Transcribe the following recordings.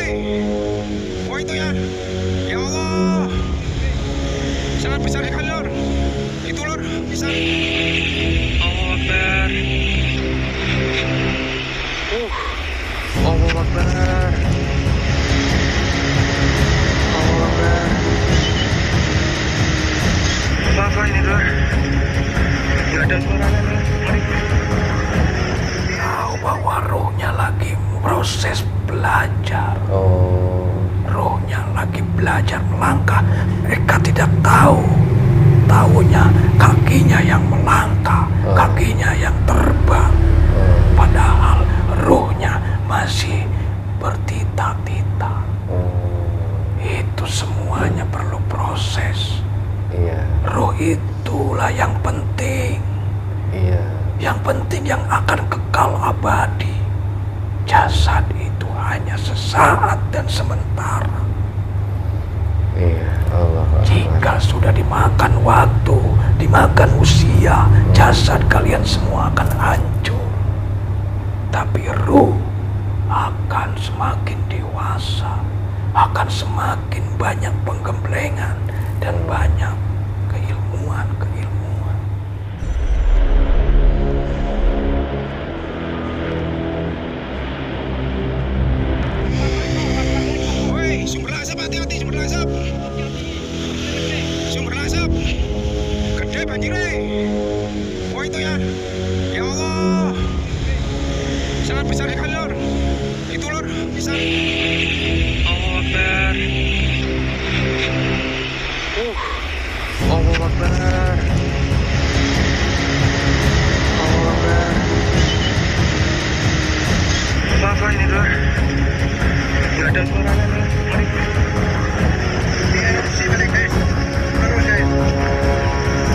banjiri. Oh itu ya. Ya Allah. Sangat besar sekali lor. Itu lor, bisa. Allah Akbar. Allah Akbar. Allah Akbar. Apa ini lor? Gak ada suaranya nih. Tahu bahwa rohnya lagi proses belajar. Rohnya lagi belajar melangkah. Mereka tidak tahu. Taunya kakinya yang melangkah, kakinya yang terbang. Padahal rohnya masih bertita-tita. Itu semuanya perlu proses. Roh itulah yang penting. Yang penting yang akan kekal abadi. Jasad itu hanya sesaat dan sementara. Jika sudah dimakan waktu, dimakan usia, jasad kalian semua akan hancur. Tapi ruh akan semakin dewasa, akan semakin banyak penggemblengan dan banyak keilmuan-keilmuan. Woi, sumber asap, hati-hati sumber asap. Sumber asap. Gede banjiri. Oh itu ya. Ya Allah. Sangat besar sekali lor. Itu lor, bisa. Allah Akbar. Allah Akbar. Allah Akbar. Apa ini lor? Gak ada suaranya nih.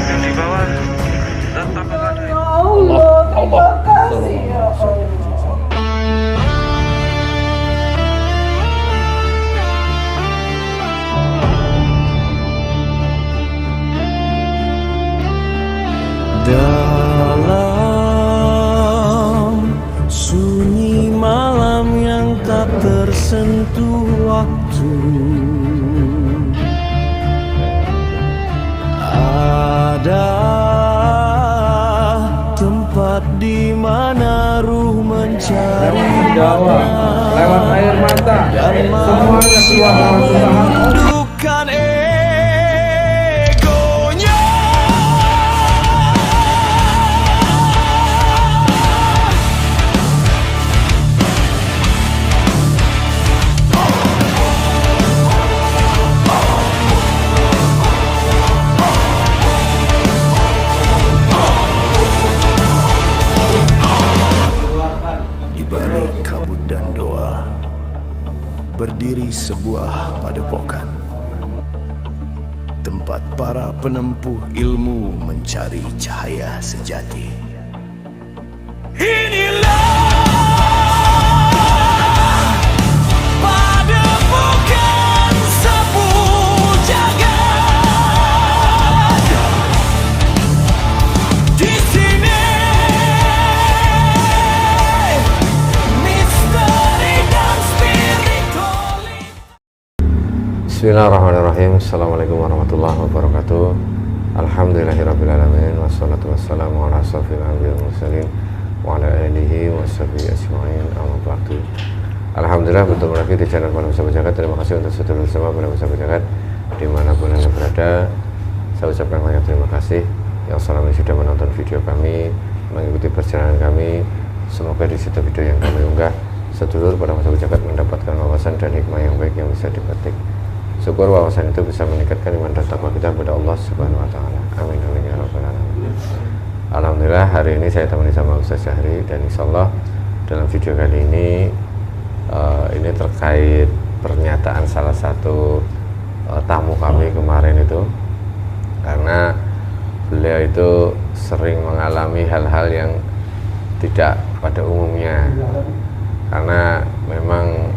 Yang di bawah tetap ada. Allah. Dalam sunyi malam yang tak tersentuh waktu, ada tempat di mana ruh mencari Jawa lewat air mata dan semuanya keluar dengan usaha. menundukkan egonya. Di balik kabut dan doa berdiri sebuah padepokan, tempat para penempuh ilmu mencari cahaya sejati. Inilah padepokan sepuh jagat. Di sini misteri dan spiritual. Bismillahirrahmanirrahim. Assalamualaikum warahmatullahi wabarakatuh. Alhamdulillahirrabbilalamin. Wassalatu wassalamu ala asrofil anbiya wal mursalin wa ala alihi wa sahbihi ajma'in. Amma ba'du. Alhamdulillah bertemu lagi di channel Para Sahabat Jagat. Terima kasih untuk saudara semua Para Sahabat Jagat dimanapun Anda berada. Saya ucapkan banyak terima kasih yang selama ini sudah menonton video kami, mengikuti perjalanan kami. Semoga di setiap video yang kami unggah, sedulur Para Sahabat Jagat mendapatkan wawasan dan hikmah yang baik yang bisa dipetik. Syukur wawasan itu bisa meningkatkan iman dan takwa kita kepada Allah Subhanahu wa taala. Amin amin ya rabbal alamin. Alhamdulillah hari ini saya temani sama Ustaz Syahri, dan insyaallah dalam video kali ini terkait pernyataan salah satu tamu kami kemarin itu, karena beliau itu sering mengalami hal-hal yang tidak pada umumnya, karena memang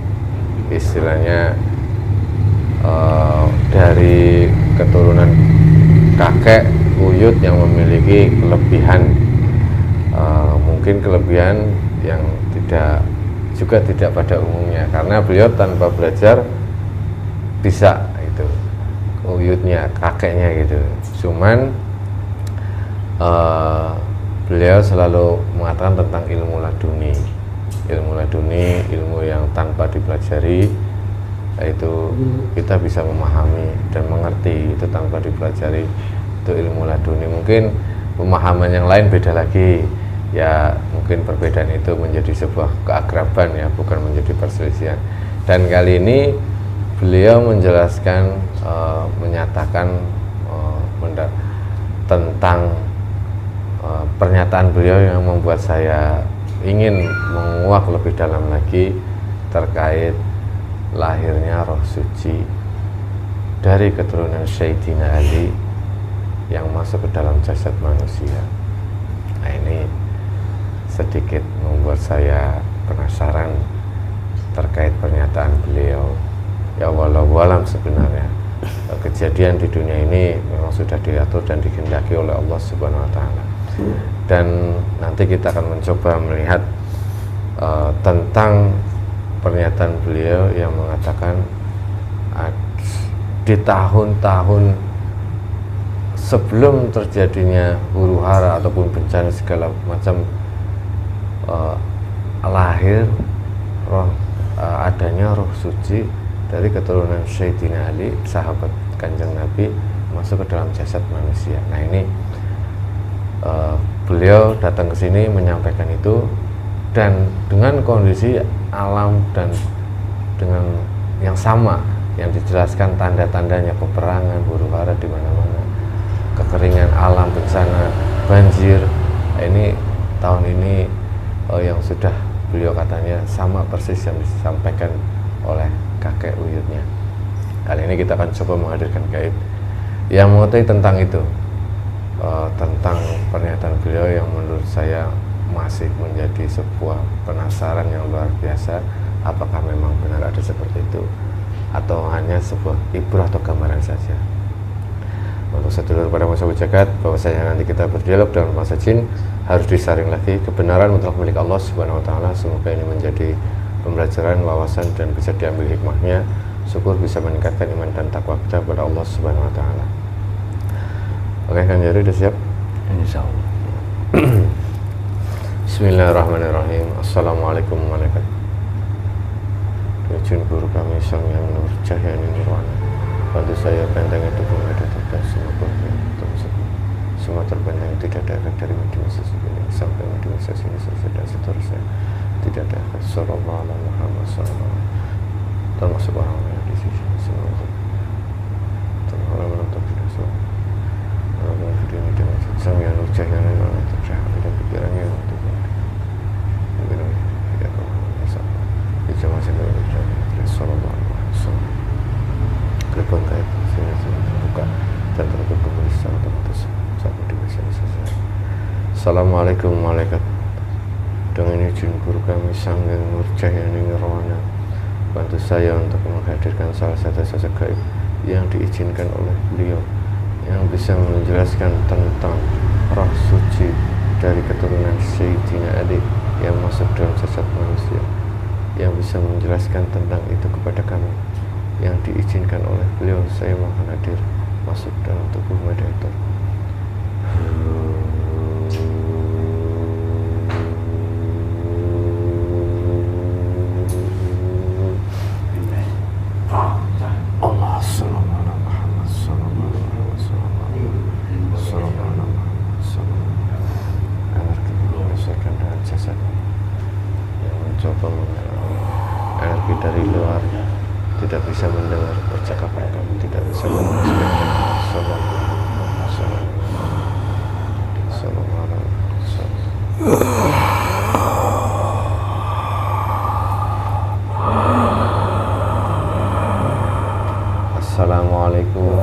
istilahnya dari keturunan kakek buyut yang memiliki kelebihan, mungkin kelebihan yang tidak juga tidak pada umumnya, karena beliau tanpa belajar bisa itu uyutnya kakeknya gitu. Cuman beliau selalu mengatakan tentang ilmu laduni, ilmu yang tanpa dipelajari, yaitu kita bisa memahami dan mengerti itu tanpa dipelajari, itu ilmu laduni. Mungkin pemahaman yang lain beda lagi ya, mungkin perbedaan itu menjadi sebuah keakraban ya, bukan menjadi perselisihan. Dan kali ini beliau menjelaskan, menyatakan tentang pernyataan beliau yang membuat saya ingin menguak lebih dalam lagi terkait lahirnya roh suci dari keturunan Sayyidina Ali yang masuk ke dalam jasad manusia. Nah, ini sedikit membuat saya penasaran terkait pernyataan beliau. Ya wallahu alam, sebenarnya kejadian di dunia ini memang sudah diatur dan dikehendaki oleh Allah Subhanahu wa taala. Dan nanti kita akan mencoba melihat tentang pernyataan beliau yang mengatakan di tahun-tahun sebelum terjadinya huru-hara ataupun bencana segala macam, lahir adanya roh suci dari keturunan Sayyidina Ali, sahabat Kanjeng Nabi, masuk ke dalam jasad manusia. Nah, ini beliau datang ke sini menyampaikan itu, dan dengan kondisi alam dan dengan yang sama yang dijelaskan tanda-tandanya peperangan, huru-hara di mana-mana, kekeringan alam, bencana, banjir. Ini tahun ini yang sudah beliau katanya sama persis yang disampaikan oleh kakek uyutnya. Kali ini kita akan coba menghadirkan gaib yang mengetahui tentang itu, tentang pernyataan beliau yang menurut saya masih menjadi sebuah penasaran yang luar biasa. Apakah memang benar ada seperti itu atau hanya sebuah ibrah atau gambaran saja? Untuk sedulur pada masa jagat, bahwasanya nanti kita berdialog dengan masa jin harus disaring lagi. Kebenaran mutlak milik Allah Subhanahu wa taala. Semoga ini menjadi pembelajaran, wawasan, dan bisa diambil hikmahnya. Syukur bisa meningkatkan iman dan takwa kita kepada Allah Subhanahu wa taala. Oke, Kang Jari udah siap? Insyaallah. Bismillahirrahmanirrahim. Assalamualaikum warahmatullahi wabarakatuh. Izin guru kami Sang Yang Nur Cahya Nirwana, bantu saya benteng itu menghadap dan semua bagian semua terbentang, tidak ada efek dari media sosial ini sampai media sosial ini selesai dan seterusnya. Tidak ada efek. Sallallahu alaihi Muhammad sallallahu termasuk orang-orang yang di sisi semua orang menonton video semua orang video ini dengan Sang Yang Nur Cahya Nirwana tercahaya dan pikirannya untuk mungkin tidak kemana-mana di zaman segala macam. Sallallahu alaihi wasallam. Gerbang gaib sini terbuka dan tertutup kembali secara otomatis sampai di masa selesai. Assalamualaikum malaikat, dengan izin guru kami Sang Yang Nur Cahya Nirwana, bantu saya untuk menghadirkan salah satu sosok gaib yang diizinkan oleh beliau yang bisa menjelaskan tentang roh suci dari keturunan Sayyidina Ali yang masuk dalam jasad manusia, yang bisa menjelaskan tentang itu kepada kami, yang diizinkan oleh beliau. Saya mohon hadir masuk dalam tubuh mediator. Allah Sallallahu alaihi Muhammad sallallahu alaihi wasallam. Sallallahu alaihi wasallam. Energi menyelesaikan dengan jasad yang mencoba mengalami energi dari luar, tidak bisa mendengar percakapan kami, tidak bisa mendengar. Sallallahu alaihi wasallam. Sallallahu alaihi wasallam. Assalamualaikum.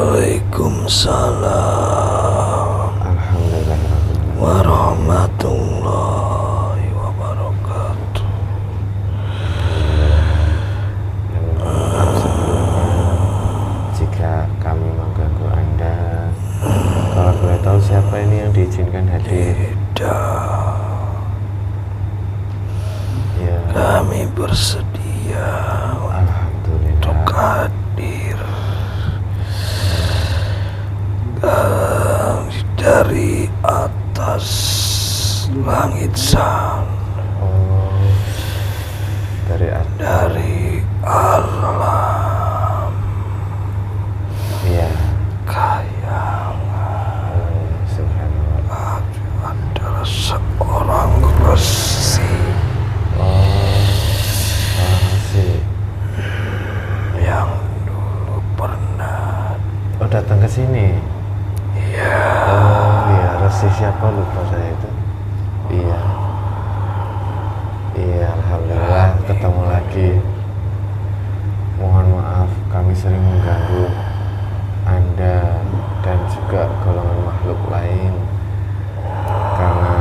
Waalaikumsalam warahmatullahi wabarakatuh. Jika kami mengganggu Anda, kalau boleh tahu siapa ini yang diizinkan hadir? Tidak. kami bersedia untuk Alhamdulillah. hadir dari atas langit sana, Oh, dari atas. dari alam Iya. kayangan. Subhanallah. Aku adalah seorang resi Oh, makasih. yang dulu pernah. Oh, datang ke sini. Ya, Oh iya, resi siapa lupa saya itu. Iya. Iya, alhamdulillah ketemu lagi. Mohon maaf kami sering mengganggu Anda dan juga golongan makhluk lain, karena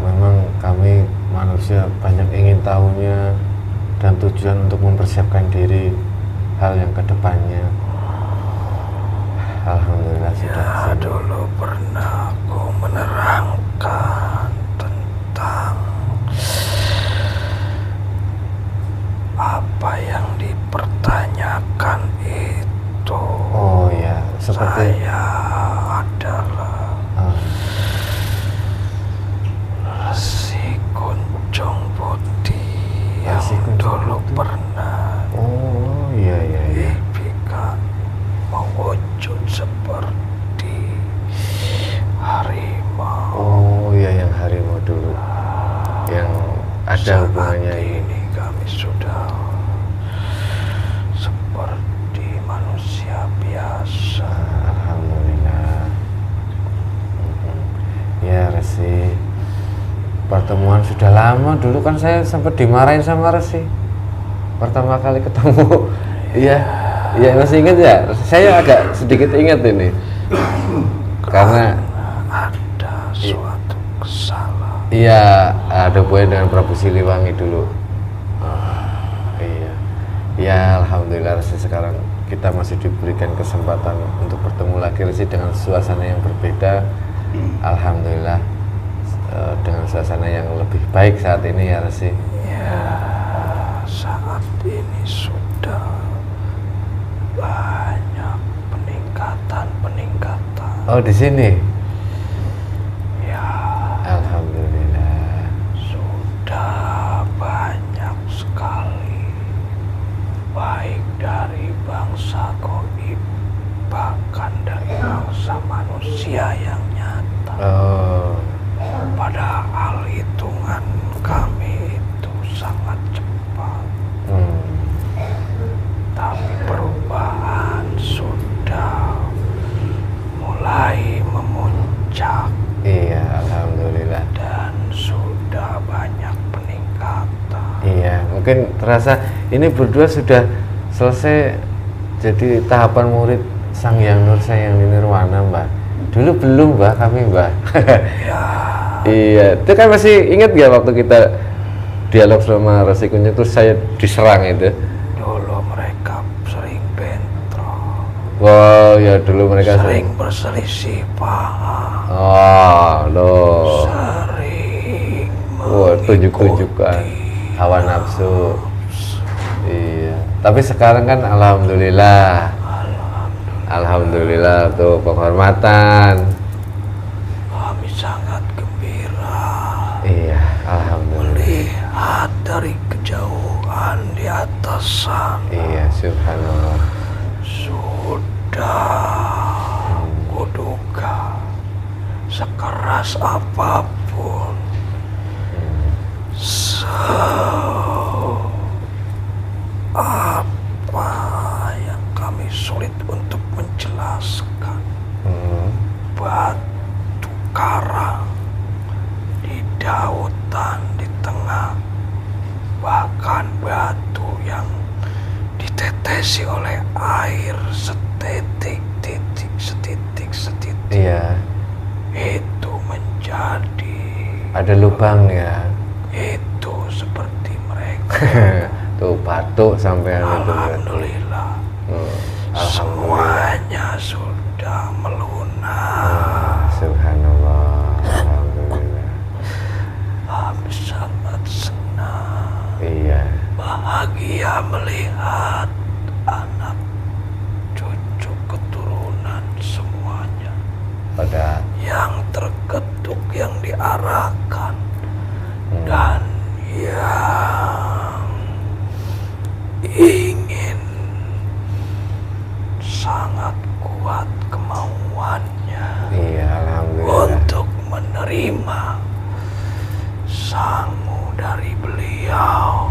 memang kami manusia banyak ingin tahunya dan tujuan untuk mempersiapkan diri hal yang kedepannya. Alhamdulillah sudah ya kesini. dulu pernah aku menerangkan tentang apa yang dipertanyakan itu. Oh ya, seperti Saya adalah ah, Resi Kunjung Putih yang Resi Kunjung dulu Putih. pernah oh iya iya iya. impikan mewujud seperti harimau. Oh iya, yang harimau dulu, yang ada Saat hubungannya ini. ini kami sudah seperti manusia biasa. Alhamdulillah. Mhm. Ya Resi, pertemuan sudah lama. Dulu kan saya sempat dimarahin sama Resi pertama kali ketemu. Iya, iya masih ingat ya. Saya agak sedikit ingat ini karena Ada suatu kesalahan. iya ada hubungan dengan Prabu Siliwangi dulu. Iya, ya alhamdulillah Resi, sekarang kita masih diberikan kesempatan untuk bertemu lagi Resi dengan suasana yang berbeda. Alhamdulillah dengan suasana yang lebih baik saat ini ya Resi. Ya, saat ini sudah banyak peningkatan. Oh di sini. Ya, Alhamdulillah. sudah banyak sekali, baik dari bangsa goib bahkan dari bangsa manusia yang nyata. Oh Padahal hitungan kami itu sangat cepat, hmm. tapi perubahan sudah mulai memuncak Iya alhamdulillah. dan sudah banyak peningkatan. Iya, mungkin terasa ini berdua sudah selesai jadi tahapan murid Sang Hyang Nur Sayang Nirwana, Mbak. Dulu belum, Mbak, kami, Mbak. Ya, Iya, itu kan masih ingat gak waktu kita dialog sama Resi Kunjung terus saya diserang itu? dulu mereka sering bentrok, Wow, ya dulu mereka sering berselisih paham, Oh, loh. sering Wah, tunjuk-tunjukkan hawa nafsu. Iya. Tapi sekarang kan alhamdulillah. Alhamdulillah tuh penghormatan. kami sangat gembira Iya, alhamdulillah. melihat dari kejauhan di atas sana. Iya, subhanallah. Sudah kuduga sekeras apapun, apa yang kami sulit untuk menjelaskan. Hmm. Batu karang di dautan di tengah, bahkan batu yang ditetesi oleh air setitik Iya, itu menjadi, ada lubang ya. itu seperti mereka. Tuh batuk sampai itu. Alhamdulillah, Alhamdulillah. semuanya sudah melunak. Subhanallah. Alhamdulillah. Kami sangat senang bahagia melihat anak cucu keturunan semuanya pada yang terketuk, yang diarahkan, dan yang ingin sangat kuat kemauannya iya alhamdulillah. untuk menerima sangu dari beliau.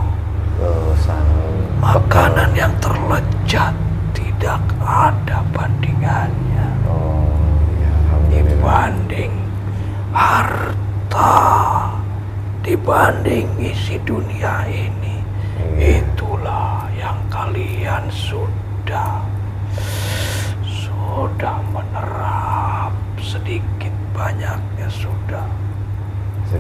Makanan yang terlezat tidak ada bandingannya Oh ya alhamdulillah. dibanding harta, dibanding isi dunia ini. Itulah yang kalian sudah menerap, sedikit banyaknya sudah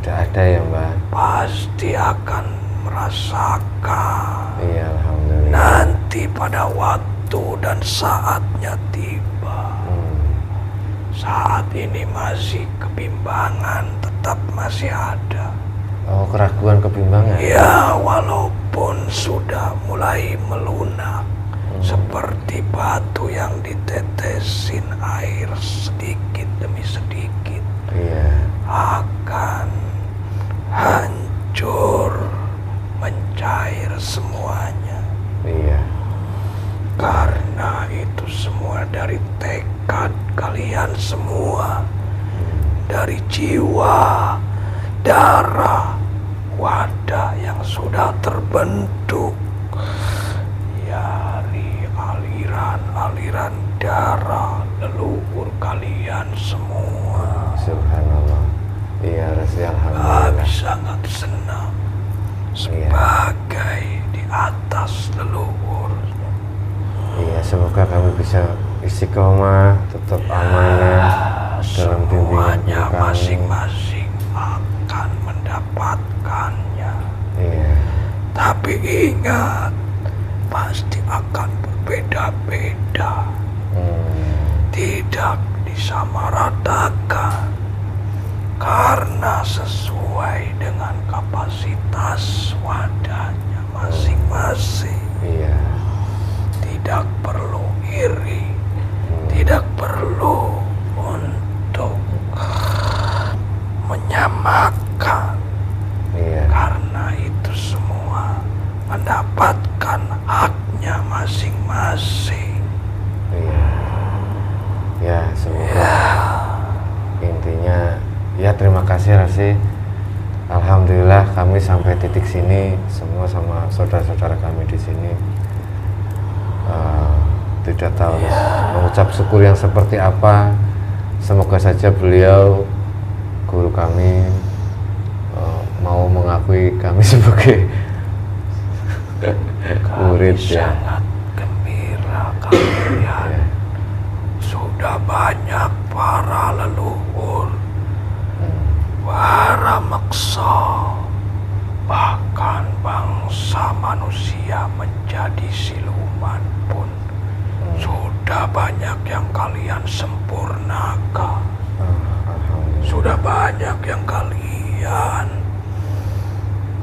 ada ya Mbak. pasti akan merasakan Iya alhamdulillah. nanti pada waktu dan saatnya tiba. Saat ini masih kebimbangan, tetap masih ada. Oh keraguan kebimbangan. Ya, walaupun sudah mulai melunak, seperti batu yang ditetesin air sedikit demi sedikit, Iya. akan hancur, mencair semuanya. Iya. Karena itu semua dari tekad kalian semua, dari jiwa, darah, wadah yang sudah terbentuk, dari aliran-aliran darah leluhur kalian semua. Subhanallah. Iya Resi Kami alhamdulillah. sangat senang sebagai di atas leluhur. Iya semoga kami bisa istiqomah, tetap amanah dalam bimbingan Semuanya kami. masing-masing akan mendapatkannya. Iya. Tapi ingat, pasti akan berbeda-beda. Tidak disamaratakan. Karena sesuai dengan kapasitas wadahnya masing-masing. Iya. Tidak perlu iri, tidak perlu untuk menyamakan. Iya. Karena itu semua mendapatkan haknya masing-masing. Iya. Ya semoga intinya ya terima kasih Rasi. Alhamdulillah kami sampai titik sini semua sama saudara-saudara kami di sini tidak tahu mengucap syukur yang seperti apa. Semoga saja beliau guru kami mau mengakui kami sebagai murid ya. Sangat gembira kalian. Sudah banyak para leluhur, para maksa, bahkan bangsa manusia menjadi siluman pun sudah banyak yang kalian sempurnakan. Sudah banyak yang kalian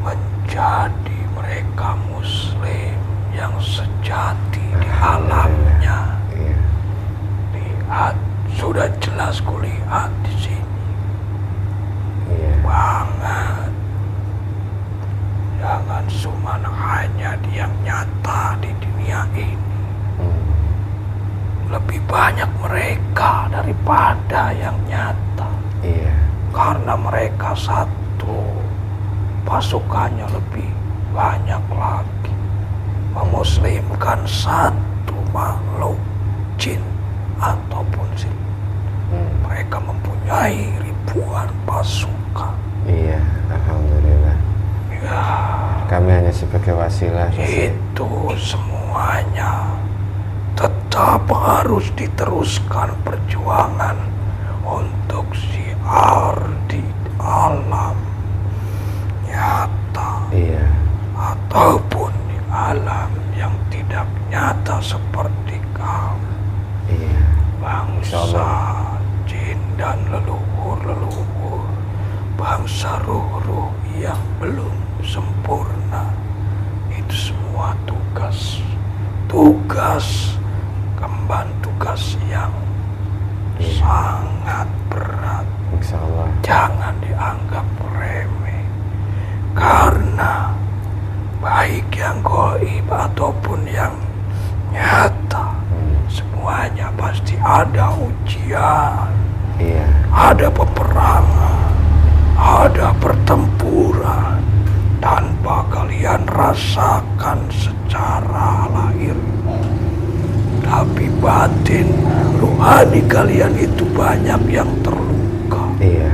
menjadi mereka muslim yang sejati di alamnya. Iya. Lihat, sudah jelas kulihat di sini. Iya. Banget. Jangan cuma hanya yang nyata di dunia ini. Lebih banyak mereka daripada yang nyata. Iya. Karena mereka satu, pasukannya lebih banyak lagi. Memuslimkan satu makhluk jin ataupun jin. Mereka mempunyai ribuan pasukan. Iya, alhamdulillah. Ya, Kami hanya sebagai wasilah. itu semuanya tetap harus diteruskan perjuangan untuk syiar di alam nyata Iya. ataupun di alam yang tidak nyata seperti kamu, Iya. bangsa jin dan leluhur-leluhur, bangsa ruh-ruh yang belum sempurna. Itu semua sebuah tugas kemban tugas yang sangat berat. Insya Allah. Jangan dianggap remeh, karena baik yang gaib ataupun yang nyata, semuanya pasti ada ujian, Iya. ada peperangan, ada pertempuran tanpa kalian rasakan secara lahir. Tapi batin, rohani kalian itu banyak yang terluka, Iya.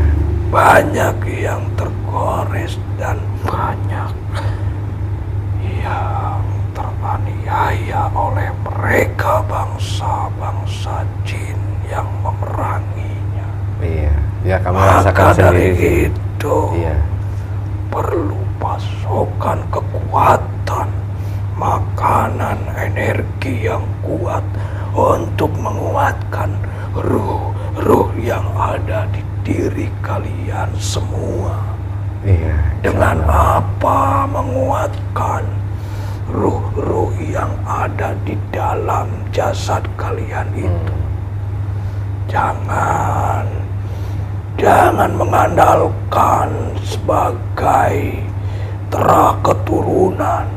banyak yang tergores, dan banyak yang teraniaya oleh mereka bangsa-bangsa jin yang memeranginya. Iya. Ya kamu Maka rasakan dari sendiri. itu Iya. perlu pasokan kekuatan, makanan, energi yang kuat untuk menguatkan ruh yang ada di diri kalian semua. Iya. Dengan apa menguatkan ruh yang ada di dalam jasad kalian itu? Jangan mengandalkan sebagai terah keturunan.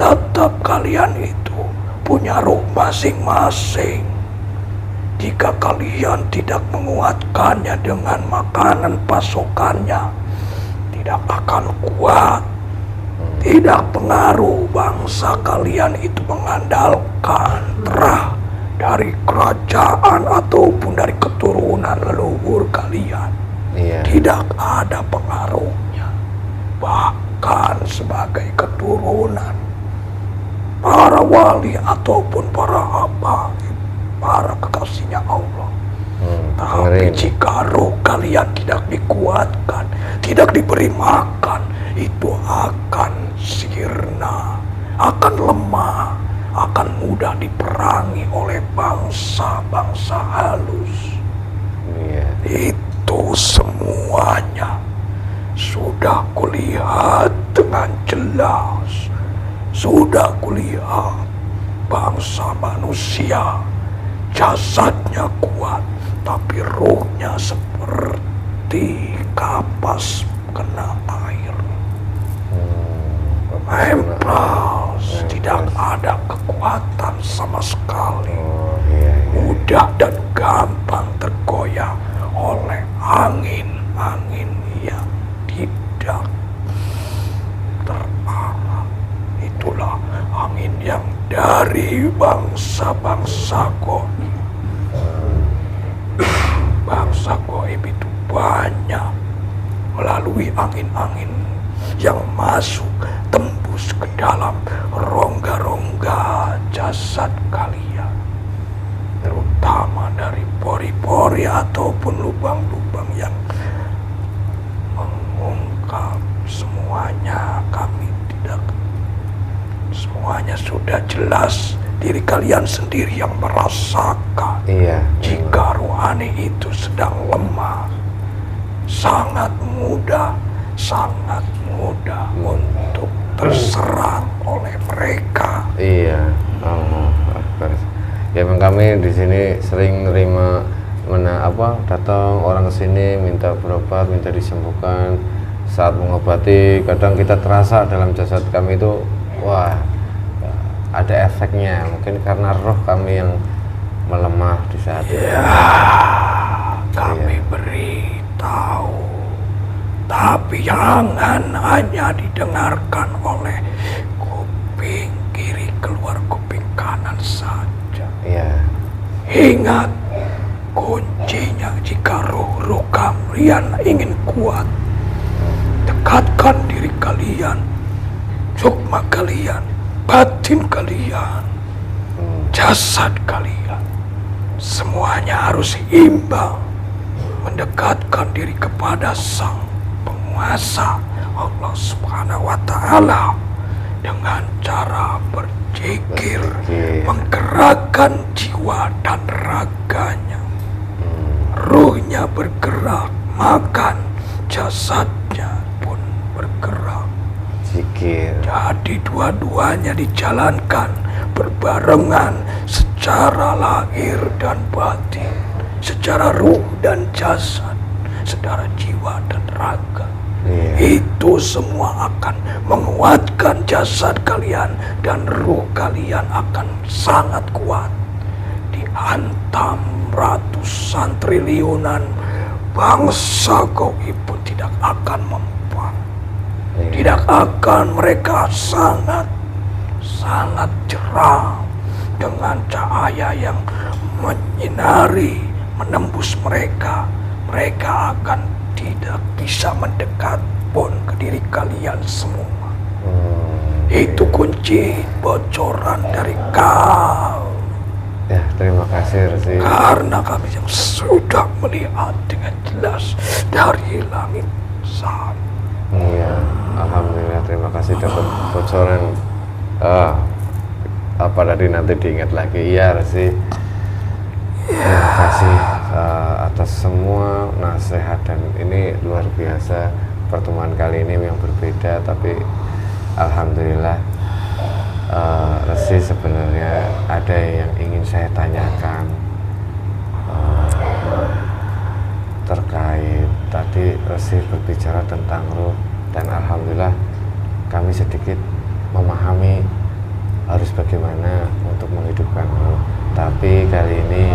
Tetap kalian itu punya ruh masing-masing. Jika kalian tidak menguatkannya dengan makanan pasokannya, tidak akan kuat. Tidak pengaruh bangsa kalian itu mengandalkan terah dari kerajaan ataupun dari keturunan leluhur kalian. Iya. Tidak ada pengaruhnya. Bahkan sebagai keturunan para wali ataupun para habaib, para kekasihnya Allah. Tapi Dengerin. jika roh kalian tidak dikuatkan, tidak diberi makan, itu akan sirna, akan lemah, akan mudah diperangi oleh bangsa-bangsa halus. Iya. Itu semuanya sudah kulihat dengan jelas. Sudah kulihat bangsa manusia jasadnya kuat, tapi rohnya seperti kapas kena air. Emplas, tidak ada kekuatan sama sekali. Oh iya. Mudah dan gampang tergoyah oleh angin-angin yang tidak terarah. Itulah angin yang dari bangsa-bangsa goib. Bangsa goib itu banyak melalui angin-angin yang masuk tembus ke dalam rongga-rongga jasad kalian, terutama dari pori-pori ataupun lubang-lubang yang mengungkap semuanya. Kami tidak, semuanya sudah jelas. Diri kalian sendiri yang merasakan. Iya. Jika rohani itu sedang lemah, sangat mudah untuk terserang oleh mereka. Iya. Allah Akbar. Ya memang kami di sini sering menerima datang orang ke sini minta berobat, minta disembuhkan. Saat mengobati, kadang kita terasa dalam jasad kami itu, wah, ada efeknya, mungkin karena roh kami yang melemah di saat itu. Ya, kami beritahu, tapi jangan hanya didengarkan oleh kuping kiri keluar kuping kanan saja. Iya. Ingat, kuncinya jika roh kalian ingin kuat, dekatkan diri kalian, sukma kalian, batin kalian, jasad kalian, semuanya harus imbang, mendekatkan diri kepada Sang Penguasa Allah Subhanahu wa Ta'ala dengan cara berzikir, menggerakkan jiwa dan raganya. Ruhnya bergerak, makan, jasadnya pun bergerak. zikir. Jadi dua-duanya dijalankan berbarengan secara lahir dan batin, secara ruh dan jasad, secara jiwa dan raga. Itu semua akan menguatkan jasad kalian dan ruh kalian akan sangat kuat. Dihantam ratusan triliunan bangsa goib pun tidak akan mempan. Tidak akan, mereka sangat cerah dengan cahaya yang menyinari, menembus mereka. Mereka akan tidak bisa mendekat pun ke diri kalian semua. Itu kunci bocoran dari kau. Ya, terima kasih Resi. Karena kami yang sudah melihat dengan jelas dari langit sana. Iya, alhamdulillah, terima kasih dapat bocoran. Apa tadi nanti diingat lagi. Iya Resi. Terima kasih atas semua nasihat, dan ini luar biasa. Pertemuan kali ini yang berbeda, tapi alhamdulillah. Resi, sebenarnya ada yang ingin saya tanyakan terkait tadi Resi berbicara tentang ruh, dan alhamdulillah kami sedikit memahami harus bagaimana untuk menghidupkan ruh. Tapi kali ini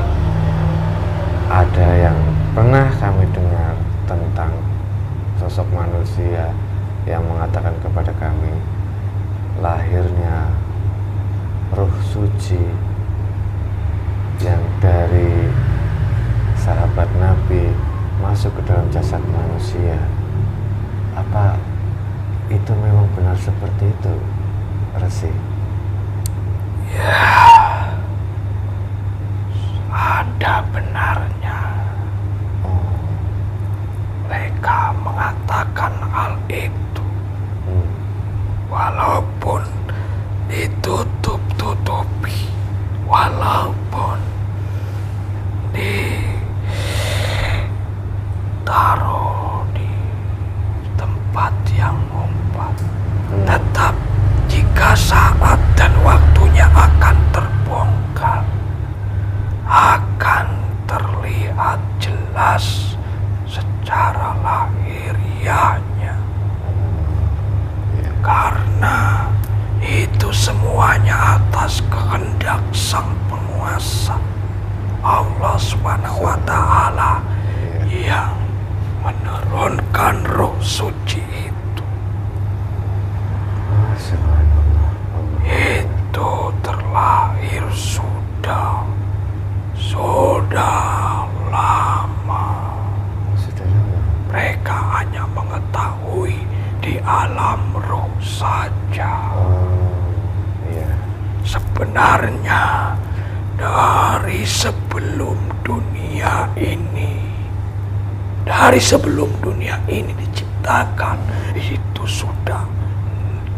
ada yang pernah kami dengar tentang sosok manusia yang mengatakan kepada kami, lahirnya ruh suci yang dari sahabat Nabi masuk ke dalam jasad manusia. Apa itu memang benar seperti itu, Resi? Ya, ada benarnya. Mereka mengatakan hal itu, walaupun ditutup-tutupi, walaupun ditaruh di tempat yang umpat, tetap jika saat dan waktunya akan terbongkar, akan terlihat jelas secara lahiriahnya. Karena itu semuanya atas kehendak Sang Penguasa, Allah Subhanahu wa Ta'ala, yang menurunkan roh suci itu. Itu terlahir sudah lama. Mereka hanya mengetahui di alam roh saja. Sebenarnya dari sebelum dunia ini diciptakan, itu sudah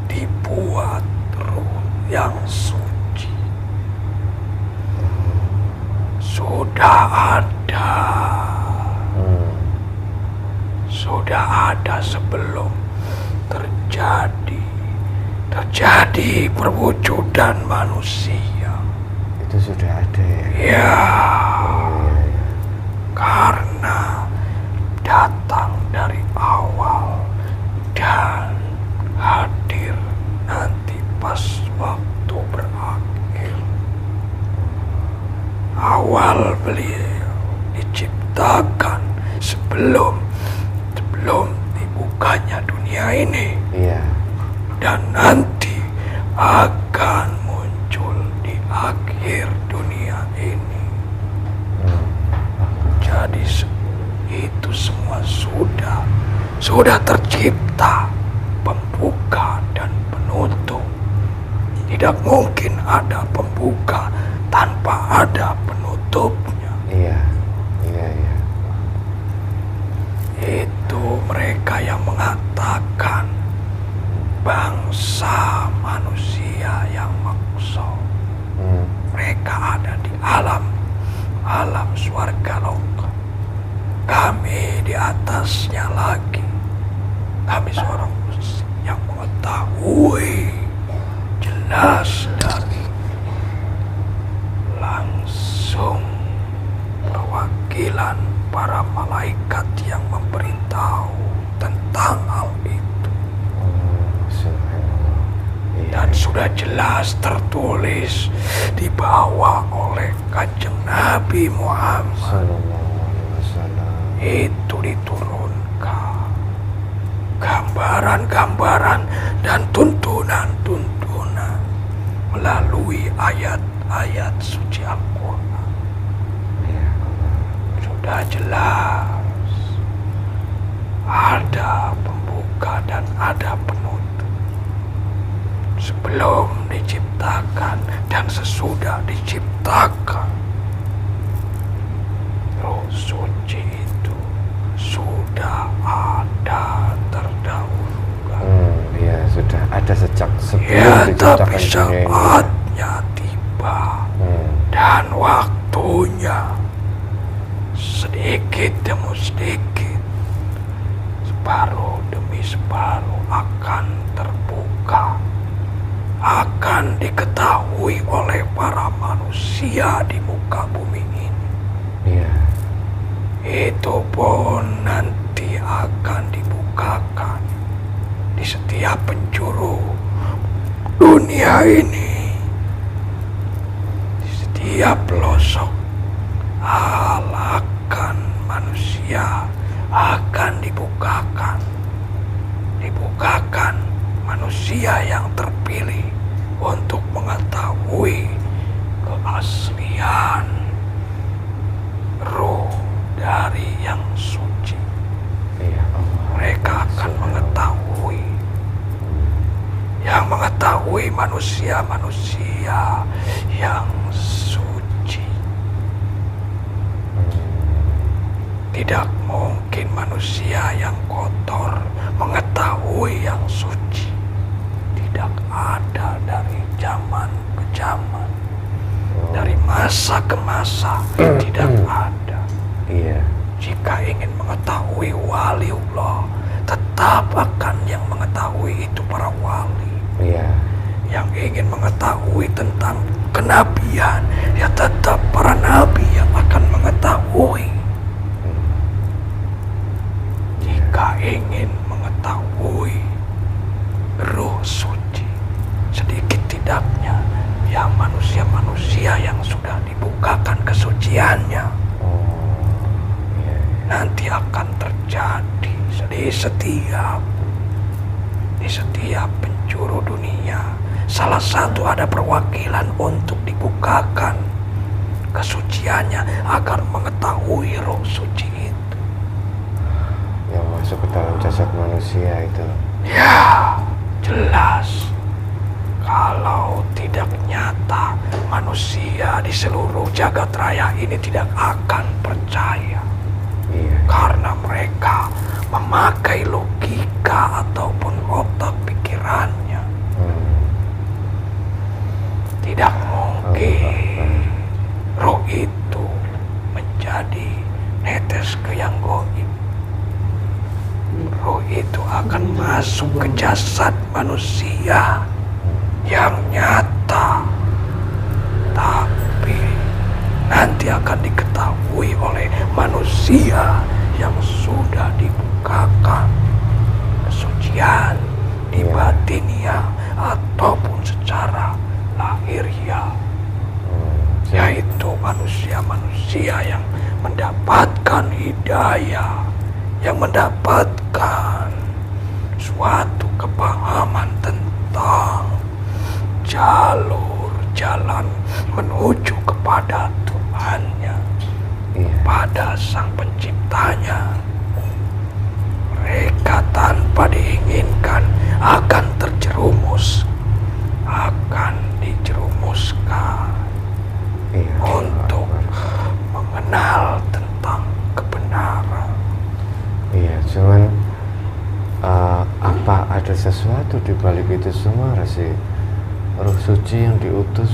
dibuat ruh yang suci. Sudah ada sebelum terjadi perwujudan manusia. Itu sudah ada ya? Ya, karena datang dari awal dan hadir nanti pas waktu berakhir. Awal beliau diciptakan sebelum dibukanya dunia ini. Iya. Dan nanti akan muncul di akhir dunia ini. Jadi itu semua sudah tercipta, pembuka dan penutup. Tidak mungkin ada pembuka tanpa ada penutupnya. Iya. Itu mereka yang mengatakan bangsa manusia yang maksud. Mereka ada di alam swarga loka. Kami di atasnya lagi. Kami seorang yang mengetahui jelas dari langsung perwakilan para malaikat yang memberitahu tentang hal itu. Subhanallah. Iya. Dan sudah jelas tertulis dibawa oleh Kanjeng Nabi Muhammad. Sallallahu alaihi wasallam. Itu diturunkan gambaran-gambaran dan tuntunan-tuntunan melalui ayat-ayat suci Al-Quran. Ya Allah. Sudah jelas ada pembuka dan ada penutup. Sebelum diciptakan dan sesudah diciptakan, Roh Suci itu sudah ada terdahulu. Ya sudah ada sejak sebelum Ya, diciptakan tapi dunia ini. saatnya tiba dan waktunya sedikit demi sedikit, separuh demi separuh akan terbuka, akan diketahui oleh para manusia di muka bumi ini. Iya. Itu pun nanti akan dibukakan di setiap penjuru dunia ini, di setiap pelosok hal akan manusia akan dibukakan manusia yang terpilih untuk mengetahui keaslian roh dari yang suci. Iya Allah. Mereka akan mengetahui, yang mengetahui manusia-manusia yang suci. Tidak mungkin manusia yang kotor mengetahui yang suci. Tidak ada dari zaman ke zaman, dari masa ke masa, tidak ada. Iya. Jika ingin mengetahui waliullah, tetap akan yang mengetahui itu para wali. Iya. Yang ingin mengetahui tentang kenabian, ya tetap para nabi yang akan mengetahui. Jika ingin mengetahui roh suci, sedikit tidaknya ya manusia-manusia yang sudah dibukakan kesuciannya, nanti akan terjadi di setiap penjuru dunia. Salah satu ada perwakilan untuk dibukakan kesuciannya agar mengetahui roh suci itu. Yang masuk ke dalam jasad manusia itu. Ya, jelas. Kalau tidak nyata, manusia di seluruh jagat raya ini tidak akan percaya. Iya. Karena mereka memakai logika ataupun otak pikirannya. Tidak mungkin roh itu menjadi netes ke yang goib. Roh itu akan masuk ke jasad manusia yang nyata, tapi nanti akan diketahui oleh manusia yang sudah dibukakan kesucian di batinnya ataupun secara lahiriah, yaitu manusia-manusia yang mendapatkan hidayah, yang mendapatkan suatu kepahaman tentang jalur jalan menuju kepada Tuhannya, pada Sang Penciptanya. Mereka tanpa diinginkan akan terjerumus, akan dijerumuskan untuk mengenal tentang kebenaran. Iya, cuman apa ada sesuatu di balik itu semua, Rasi? Roh suci yang diutus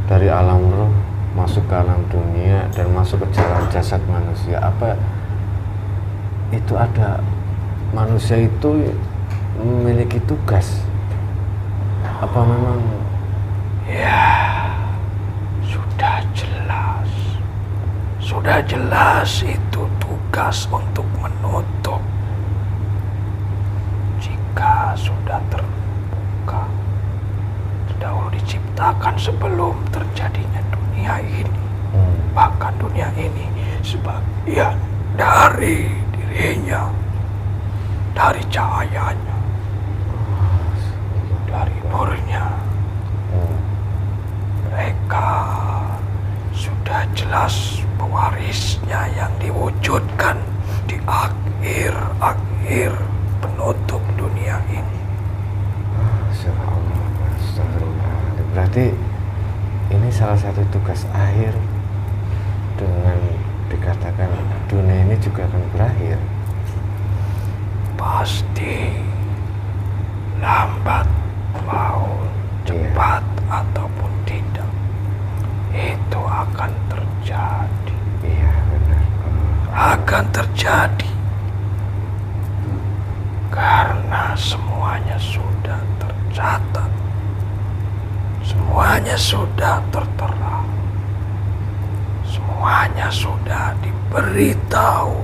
dari alam roh masuk ke alam dunia dan masuk ke jalan jasad manusia, apa itu ada manusia itu memiliki tugas Apa memang? Ya, sudah jelas. Sudah jelas itu tugas untuk menutup. Jika sudah terbuka, terdahulu diciptakan sebelum terjadinya dunia ini. Bahkan dunia ini sebagian dari dirinya, dari cahayanya, dari nurnya. Mereka sudah jelas pewarisnya yang diwujudkan di akhir-akhir penutup dunia ini. Astagfirullah. Berarti ini salah satu tugas akhir, dengan dikatakan dunia ini juga akan berakhir. Pasti lambat maupun cepat ataupun tidak, itu akan terjadi. Iya, benar. Akan terjadi karena semuanya sudah tercatat, semuanya sudah tertera, semuanya sudah diberitahu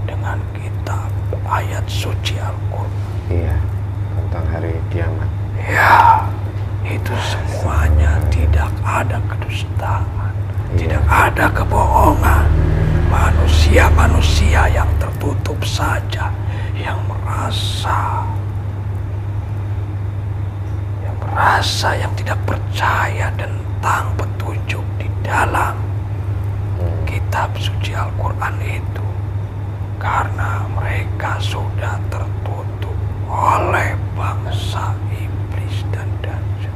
dengan kitab ayat suci Al-Quran. Iya, tentang hari kiamat. Ya, itu semuanya tidak ada kedustaan, tidak ada kebohongan. Manusia-manusia yang tertutup saja, yang merasa, yang tidak percaya tentang petunjuk di dalam kitab suci Al-Quran itu, karena mereka sudah tertutup oleh bangsa iblis dan dajjal.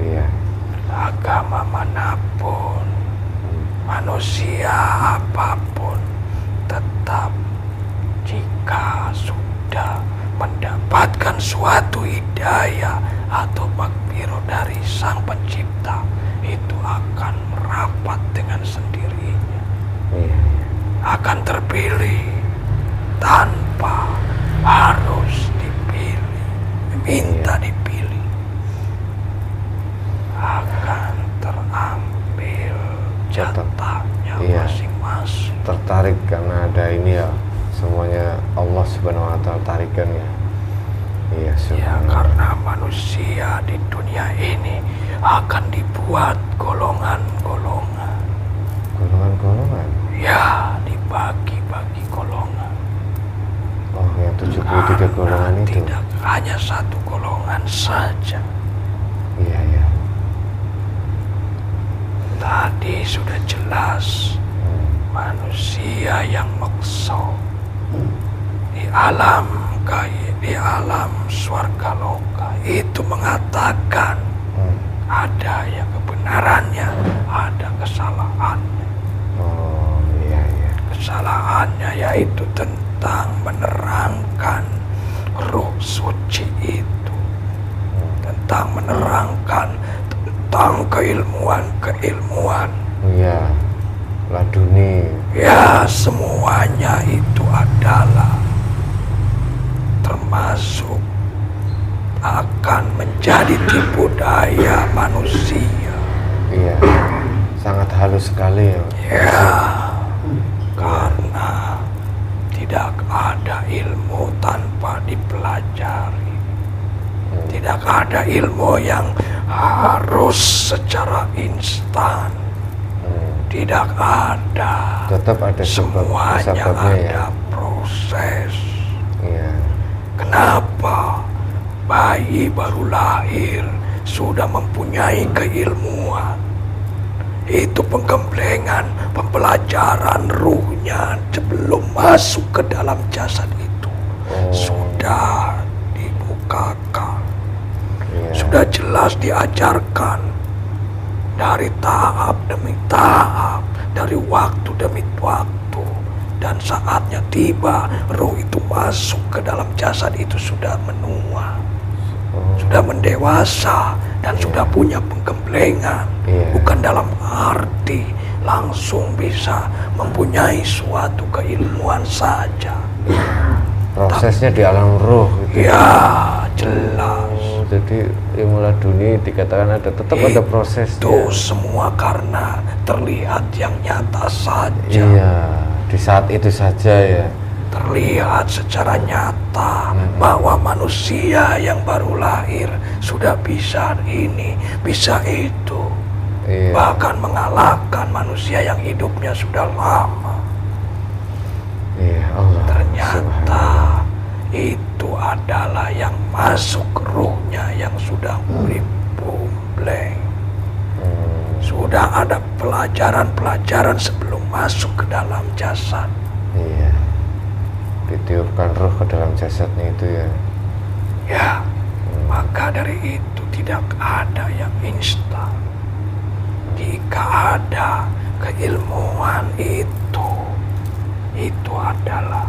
Iya. Agama manapun, manusia apapun, tetap jika sudah mendapatkan suatu hidayah atau makfirah dari Sang Pencipta, itu akan merapat dengan sendirinya. Iya. Akan terpilih tanpa harus dipilih, minta dipilih. Akan terambil jatahnya Iya. masing-masing. Tertarik karena ada ini ya, semuanya Allah Subhanahu wa taala tarikan ya. Iya, Ya, subhanallah. karena manusia di dunia ini akan dibuat golongan-golongan. Golongan-golongan. Ya, dibagi-bagi golongan. Oh, yang 73 golongan Karena itu. tidak hanya satu golongan saja. Iya, iya. Tadi sudah jelas manusia yang maksud di alam swarga loka itu mengatakan ada yang kebenarannya, ada kesalahannya. Oh, iya, iya. Kesalahannya yaitu tentang menerangkan ruh suci itu, tentang menerangkan tentang keilmuan-keilmuan. Iya. Laduni. Ya, semuanya itu adalah termasuk akan menjadi tipu daya manusia. Iya. Sangat halus sekali ya. Ya, karena tidak ada ilmu tanpa dipelajari. Tidak ada ilmu yang harus secara instan. Tidak ada. Tetap ada Semuanya sebabnya ya. ada proses. Iya. Kenapa bayi baru lahir sudah mempunyai keilmuan? Itu penggemblengan, pembelajaran ruhnya sebelum masuk ke dalam jasad itu. Sudah dibukakan. Iya. Sudah jelas diajarkan dari tahap demi tahap, dari waktu demi waktu, dan saatnya tiba, roh itu masuk ke dalam jasad itu sudah menua, sudah mendewasa, dan sudah punya penggemblengan. Bukan dalam arti langsung bisa mempunyai suatu keilmuan saja. Prosesnya di alam ruh gitu. Ya, jelas. jadi ilmu laduni dikatakan ada, tetap ada prosesnya. Itu semua karena terlihat yang nyata saja. Iya, di saat itu saja ya. Terlihat secara nyata bahwa manusia yang baru lahir sudah bisa ini, bisa itu. Iya. Bahkan mengalahkan manusia yang hidupnya sudah lama. Iya, Allah. Ternyata itu adalah yang masuk ruhnya yang sudah urip bumbleng. Sudah ada pelajaran-pelajaran sebelum masuk ke dalam jasad. Iya. Ditiupkan roh ke dalam jasadnya itu ya. Ya, maka dari itu tidak ada yang instan. Jika ada keilmuan itu adalah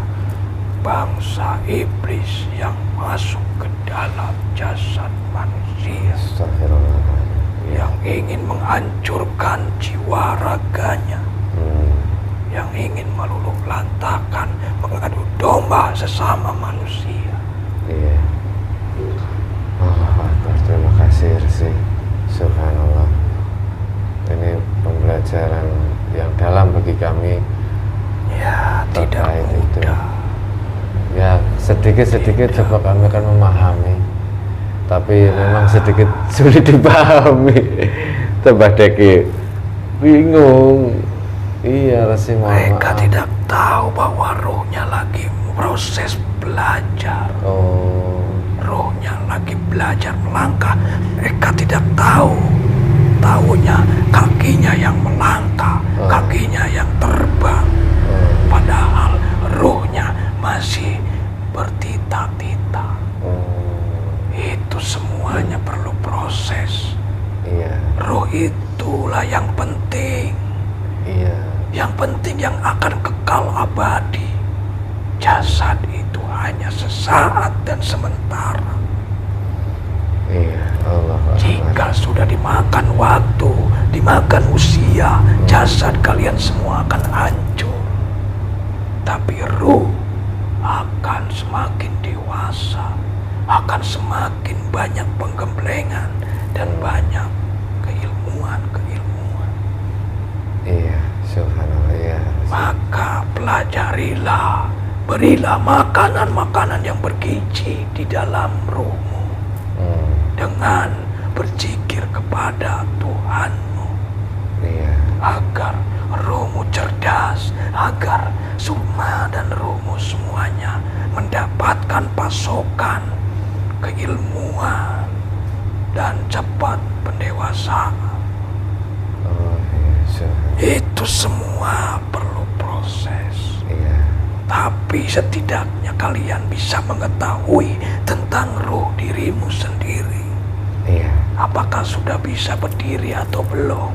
bangsa iblis yang masuk ke dalam jasad manusia, Astagfirullahaladzim. yang ingin menghancurkan jiwa raganya, yang ingin meluluh lantakan, mengadu domba sesama manusia. Iya. Allah Akbar, terima kasih Resi. Subhanallah. Ini pembelajaran yang dalam bagi kami. Ya, tidak terkait itu. mudah. Ya, sedikit-sedikit coba kami akan memahami. Tapi memang sedikit sulit dipahami. Tambah deki bingung. Iya, Resi, mohon Mereka maaf. tidak tahu bahwa rohnya lagi proses belajar. Oh, Rohnya lagi belajar melangkah. Mereka tidak tahu. Taunya kakinya yang melangkah, kakinya yang terbang. Padahal rohnya masih bertita-tita. Itu semuanya perlu proses. iya, Roh itulah yang penting. iya. Yang penting yang akan kekal abadi. Jasad itu hanya sesaat dan sementara. Iya, Allah Akbar. Jika sudah dimakan waktu, dimakan usia, jasad kalian semua akan hancur. Tapi ruh akan semakin dewasa, akan semakin banyak penggemblengan dan banyak keilmuan-keilmuan. Iya, subhanallah ya. Maka pelajarilah, berilah makanan-makanan yang bergizi di dalam ruhmu. Dengan berzikir kepada Tuhanmu, Iya, agar rohmu cerdas, agar sukma dan rohmu semuanya mendapatkan pasokan keilmuan dan cepat pendewasaan. oh iya, subhanallah. Itu semua perlu proses. Iya, Tapi setidaknya kalian bisa mengetahui tentang roh dirimu sendiri. iya. Apakah sudah bisa berdiri atau belum?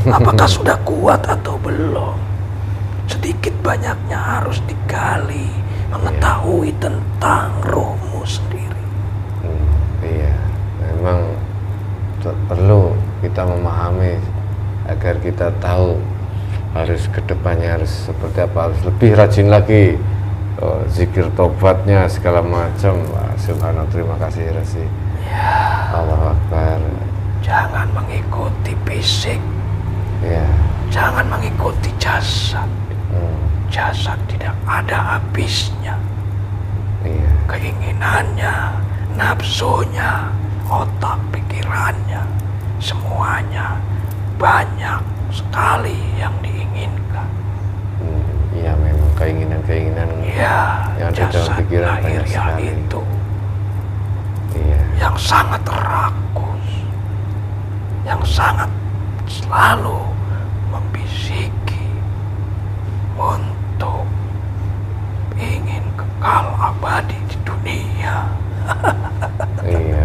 Apakah sudah kuat atau belum? Sedikit banyaknya harus digali, mengetahui tentang rohmu sendiri. Iya, memang perlu kita memahami agar kita tahu harus kedepannya harus seperti apa, harus lebih rajin lagi. Zikir tobatnya segala macam. Wah, subhanallah, terima kasih Resi. Allah Akbar. Jangan mengikuti fisik, Ya. jangan mengikuti jasad. Jasad tidak ada habisnya. Iya. Keinginannya, nafsunya, otak pikirannya, semuanya banyak sekali yang diinginkan. Iya, memang keinginan-keinginan Ya, yang ada dalam jasad pikiran banyak lahirnya sekali. itu Iya. yang sangat rakus, yang sangat selalu membisiki untuk ingin kekal abadi di dunia. Iya.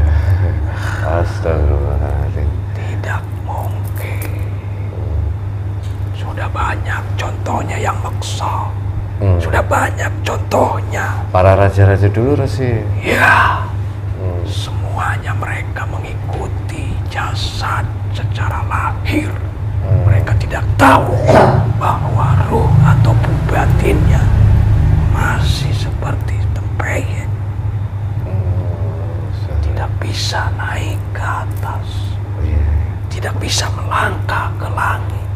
Astagfirullahaladzim. Tidak mungkin. Sudah banyak contohnya yang maksa. Sudah banyak contohnya. Para raja-raja dulu Resi. Ya, semuanya mereka mengikuti jasad secara lahir. Mereka tidak tahu bahwa ruh atau batinnya masih seperti tempeyek. Tidak bisa naik ke atas, Iya. tidak bisa melangkah ke langit,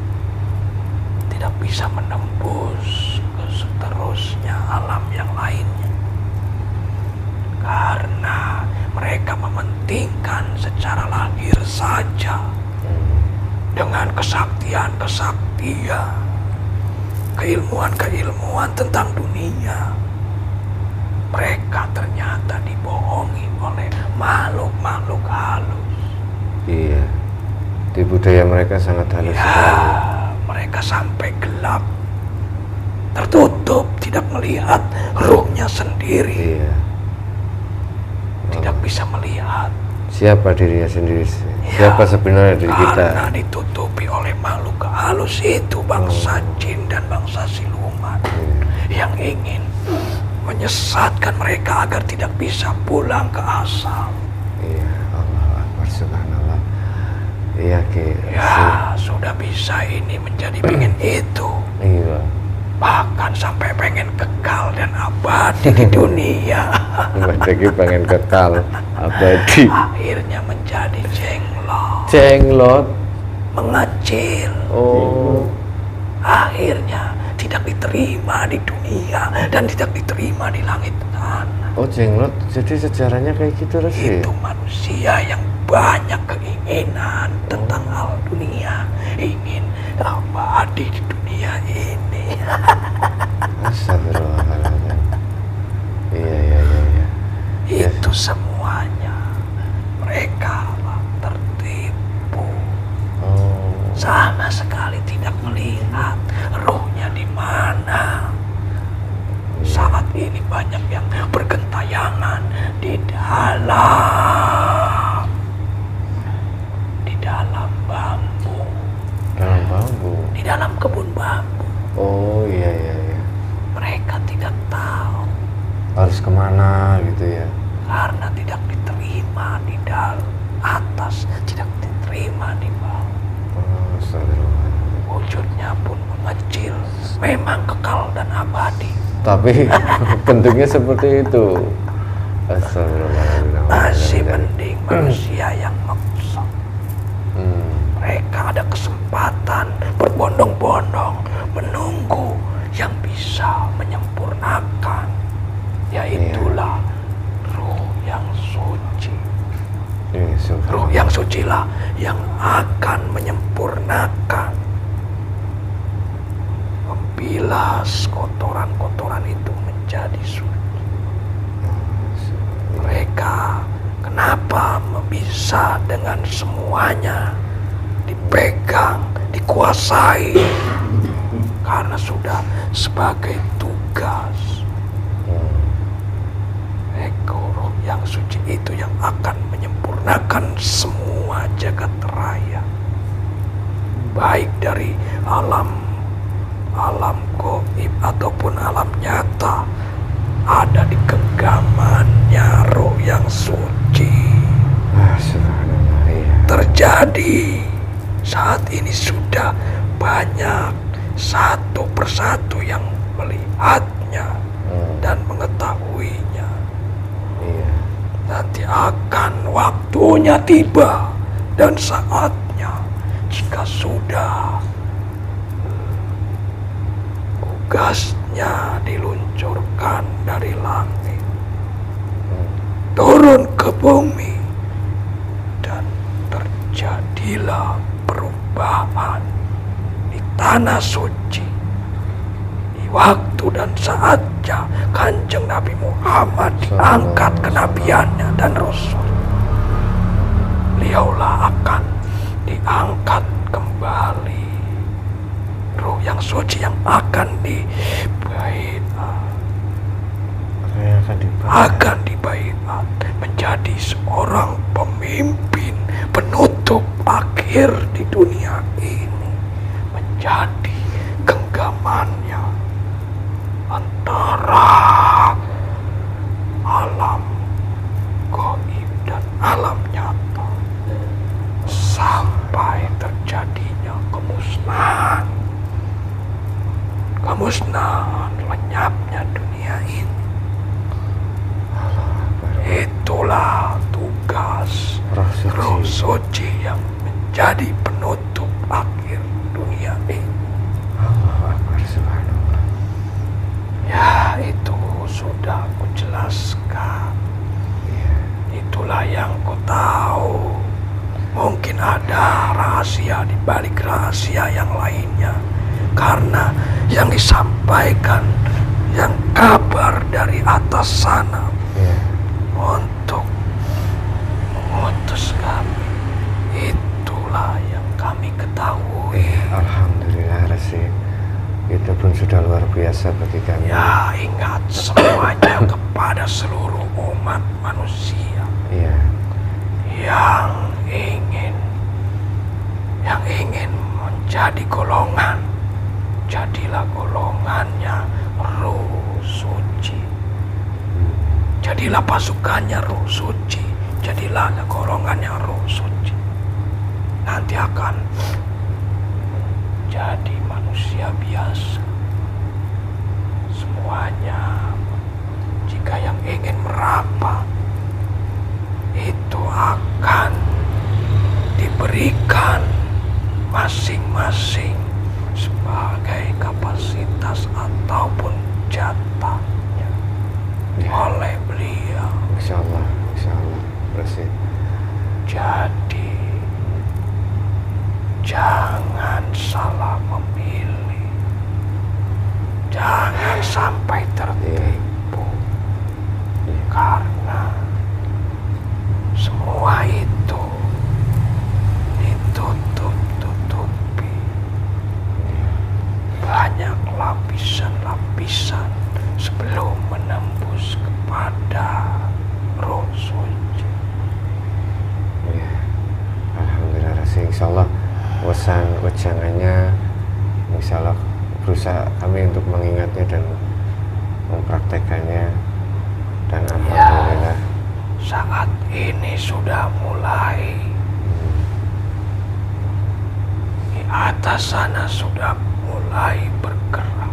tidak bisa menembus ke seterusnya alam yang lainnya. Karena mereka mementingkan secara lahir saja dengan kesaktian-kesaktian, keilmuan-keilmuan tentang dunia. Mereka ternyata dibohongi oleh makhluk-makhluk halus. Iya. Di budaya mereka sangat halus sekali. Mereka sampai gelap, tertutup, tidak melihat ruhnya sendiri, Iya. tidak bisa melihat. Siapa dirinya sendiri? Siapa sebenarnya diri kita? Karena ditutupi oleh makhluk halus itu, bangsa jin dan bangsa siluman yang ingin menyesatkan mereka agar tidak bisa pulang ke asal. Iya, Allah Akbar, subhanallah. Iya, Ki. Ya, sudah bisa ini menjadi pengen itu. Iya. Bahkan sampai pengen kekal dan abadi di dunia. Mereka pengen kekal abadi. Akhirnya menjadi jenglot, Jenglot. mengecil. Oh. Akhirnya tidak diterima di dunia dan tidak diterima di langit sana. Oh, jenglot. Jadi sejarahnya kayak gitu, Resi. Itu manusia yang banyak keinginan tentang hal dunia, ingin abadi di dunia ini. Astagfirullahaladzim. Iya. Itu semuanya mereka tertipu. Oh. Sama sekali tidak melihat rohnya di mana. Saat ini banyak yang bergentayangan di dalam bambu, Dalam bambu. di dalam kebun bambu. Oh, iya. Mereka tidak tahu Harus kemana gitu ya? karena tidak diterima di dalam atas, tidak diterima di bawah. Oh, astagfirullahaladzim. Wujudnya pun mengecil, memang kekal dan abadi. Tapi bentuknya seperti itu. Astagfirullahaladzim. Masih mending manusia yang maksud. Mereka ada kesempatan berbondong-bondong menunggu yang bisa menyempurnakan, yaitulah ruh yang suci. Ruh yang suci lah yang akan menyempurnakan, membilas kotoran-kotoran itu menjadi suci. Mereka kenapa bisa dengan semuanya dipegang, dikuasai? Karena sudah sebagai tugas. Roh yang suci itu yang akan menyempurnakan semua jagat raya, baik dari alam gaib ataupun alam nyata, ada di genggamannya roh yang suci. Subhanallah, iya. Terjadi saat ini sudah banyak satu persatu yang melihatnya dan mengetahuinya. Iya. Nanti akan waktunya tiba dan saatnya, jika sudah tugasnya diluncurkan dari langit turun ke bumi, dan terjadilah perubahan di tanah suci. Di waktu dan saatnya Kanjeng Nabi Muhammad diangkat kenabiannya dan Rasul, beliaulah akan diangkat kembali. Ruh yang suci yang akan dibaiat menjadi seorang pemimpin penutup akhir di dunia ini, menjadi genggamannya antara alam gaib dan alam nyata, sampai terjadinya kemusnahan, lenyapnya dunia ini. Itulah tugas Roh suci yang menjadi penutup akhir dunia ini. Allahu Akbar, subhanallah. Ya, itu sudah aku jelaskan. Iya. Itulah yang ku tahu. Mungkin ada rahasia di balik rahasia yang lainnya. Karena yang disampaikan, yang kabar dari atas sana Iya. untuk mengutus kami, itulah yang kami ketahui. Alhamdulillah Resi, itu pun sudah luar biasa bagi kami. Ya, ingat semuanya kepada seluruh umat manusia Iya. yang ingin menjadi golongan, jadilah golongannya Roh Suci. Jadilah pasukannya Roh Suci, jadilah golongannya Roh Suci. Nanti akan jadi manusia biasa. Semuanya, jika yang ingin merapat, itu akan diberikan masing-masing sebagai kapasitas ataupun jatahnya oleh beliau. Insya Allah Resi. Jadi jangan salah memilih, jangan sampai tertipu, karena semua itu ditutup-tutupi banyak lapisan-lapisan sebelum menembus kepada Roh Suci. Iya. Alhamdulillah Resi. Insya Allah wejangannya insya Allah berusaha kami untuk mengingatnya dan mempraktekannya, dan alhamdulillah Saat ini sudah mulai di atas sana, sudah mulai bergerak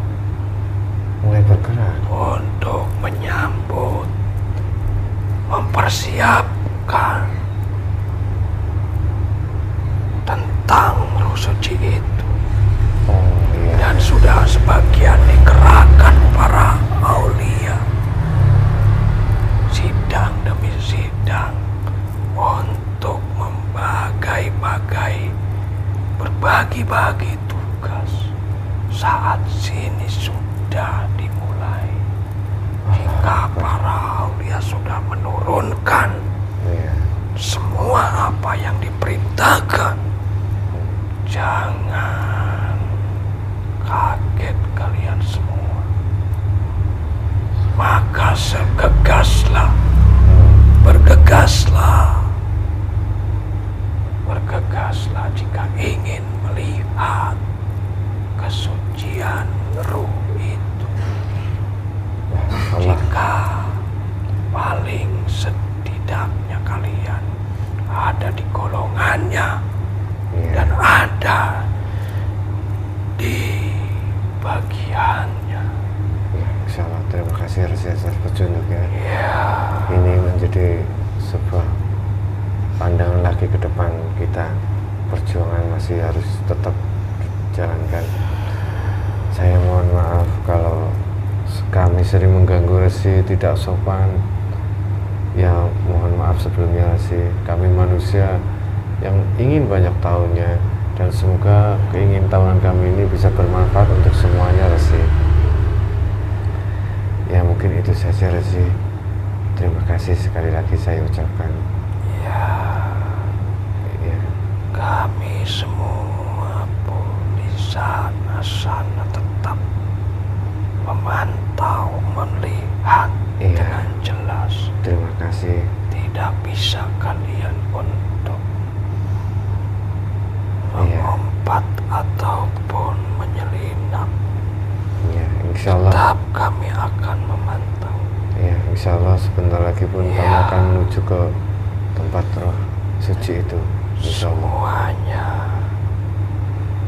untuk menyambut, mempersiapkan tentang Roh Suci itu. Oh iya. Dan sudah sebagian dikerahkan para aulia, sidang demi sidang, untuk berbagi-bagi tugas. Saat sini sudah dimulai, jika para aulia sudah menurunkan Iya. semua apa yang diperintahkan. Jangan kaget kalian semua. Maka bergegaslah jika ingin melihat kesucian Ruh itu. Allah. Jika paling setidaknya kalian ada di golongannya, Iya. dan ada di bagiannya. Ya, insya Allah. Terima kasih Resi atas petunjuknya. Ya, Ini menjadi sebuah pandangan lagi ke depan kita. Perjuangan masih harus tetap dijalankan. Saya mohon maaf kalau kami sering mengganggu Resi, tidak sopan. Ya, mohon maaf sebelumnya Resi. Kami manusia yang ingin banyak tahunnya, dan semoga keingintahuan kami ini bisa bermanfaat untuk semuanya Resi. Ya, mungkin itu saja Resi. Terima kasih sekali lagi saya ucapkan. ya, Ya, kami semua pun di sana tetap memantau, melihat Iya. dengan jelas. terima kasih. Tidak bisa kalian untuk Iya. mengumpat ataupun menyelinap. Ya, insya Allah. Tetap kami akan memantau. Ya, insya Allah sebentar lagi pun Iya. kami akan menuju ke tempat Roh Suci itu. Insya Allah.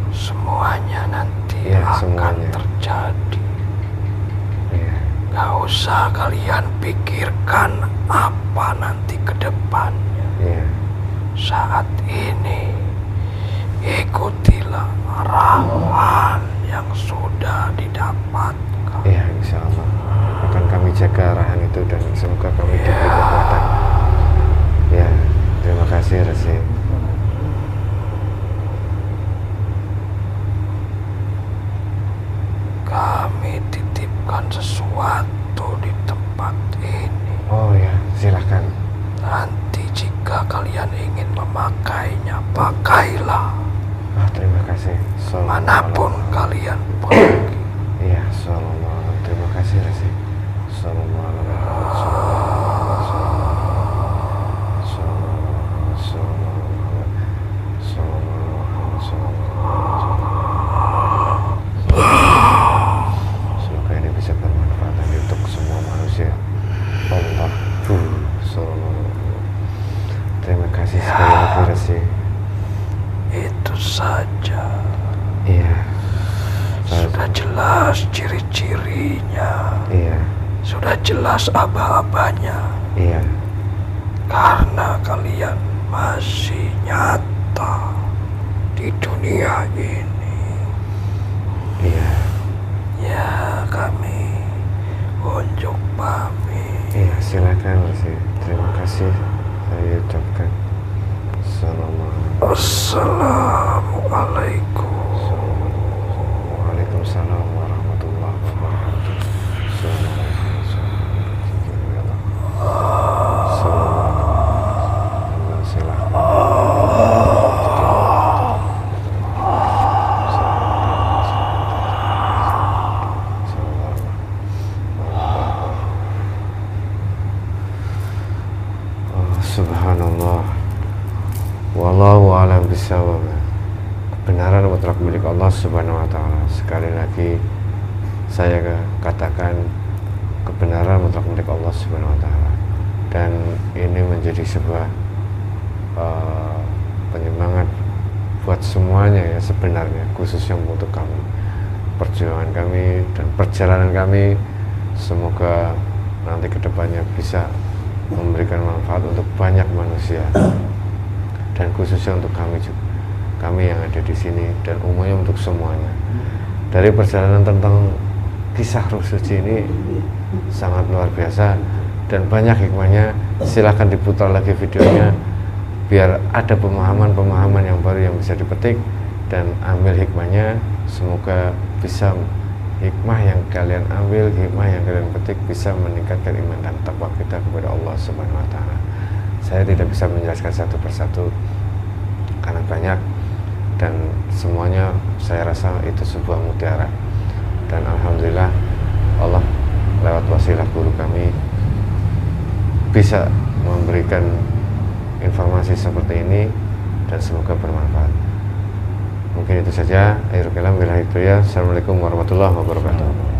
Semuanya nanti Iya, akan semuanya. terjadi. Ya, Gak usah kalian pikirkan apa nanti ke depannya. ya, saat ini ikutilah arahan yang sudah didapatkan. Iya, insya Allah akan kami jaga arahan itu dan semoga kami diberi kekuatan. Ya, terima kasih Resi. Kami titipkan sesuatu di tempat ini. Oh ya, silahkan. Nanti jika kalian ingin memakainya, pakailah Terima kasih. manapun kalian pergi. Iya, sallallahu. Terima kasih Resi. Sallallahu. Semoga ini bisa bermanfaat untuk semua manusia. Allah. Sallallahu. Terima kasih sekali lagi Resi. Itu saja. Iya. Sudah jelas ciri-cirinya. Iya. Sudah jelas aba-abanya. Iya. Karena kalian masih nyata di dunia ini. Iya. Ya, kami unjuk pamit. Iya, silakan Resi. Terima kasih saya ucapkan. Assalamualaikum. Waalaikumsalam warahmatullahi wabarakatuh. Subhanallah. Wallahu a'lam bishawab. Kebenaran mutlak milik Allah Subhanahu wa taala. Sekali lagi saya katakan kebenaran mutlak milik Allah Subhanahu wa taala. Dan ini menjadi sebuah penyemangat buat semuanya ya sebenarnya, khususnya untuk kami. Perjuangan kami dan perjalanan kami semoga nanti kedepannya bisa memberikan manfaat untuk banyak manusia dan khususnya untuk kami juga, kami yang ada di sini dan umumnya untuk semuanya. Dari perjalanan tentang kisah Ruh Suci ini sangat luar biasa dan banyak hikmahnya. Silahkan diputar lagi videonya biar ada pemahaman-pemahaman yang baru yang bisa dipetik dan ambil hikmahnya. Semoga bisa hikmah yang kalian ambil, hikmah yang kalian petik bisa meningkatkan iman dan takwa kita kepada Allah Subhanahu wa taala. Saya tidak bisa menjelaskan satu persatu karena banyak dan semuanya saya rasa itu sebuah mutiara. Dan alhamdulillah Allah lewat wasilah guru kami bisa memberikan informasi seperti ini dan semoga bermanfaat. Mungkin itu saja. Akhirul kalam, billahi taufiq. Assalamualaikum warahmatullahi wabarakatuh.